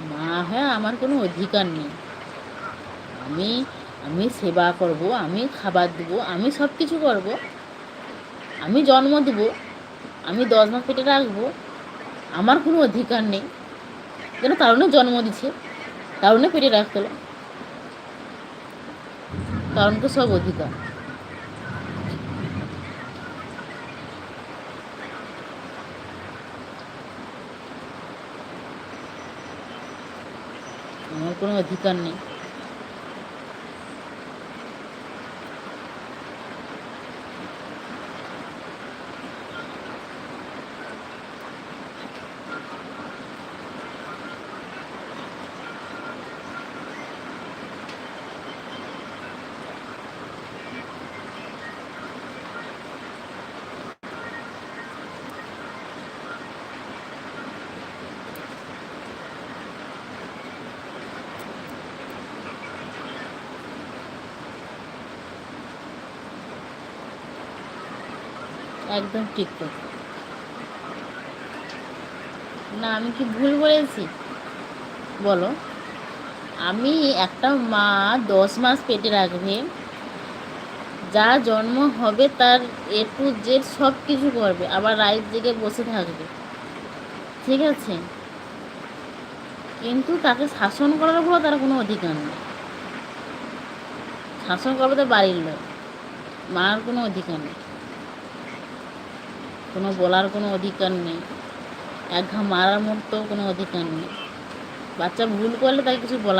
মা হ্যাঁ, আমার কোনো অধিকার নেই। আমি আমি সেবা করব, আমি খাবার দেবো, আমি সব কিছু করব, আমি জন্ম দেবো, আমি 10 মাস পেটে রাখবো। আমার কোনো অধিকার নেই যেন কারণে জন্ম দিছে, কারণে পেটে রাখতে হলো, কারণকে সব অধিকার। আমার কোনো অধিকার নেই। একদম ঠিক কথা। না, আমি কি ভুল বলেছি বলো? আমি একটা মা 10 মাস পেটে রাখবে, যা জন্ম হবে তার A to Z সব কিছু করবে, আবার রাত জেগে বসে থাকবে, ঠিক আছে? কিন্তু তাকে শাসন করার উপর তার কোনো অধিকার নেই। শাসন করবে তো বাড়ির লোক, মার কোনো অধিকার নেই, কোনো বলার কোনো অধিকার নেই, এক ঘা মারার মতো কোনো অধিকার নেই। বাচ্চা ভুল করলে তাকে কিছু বলা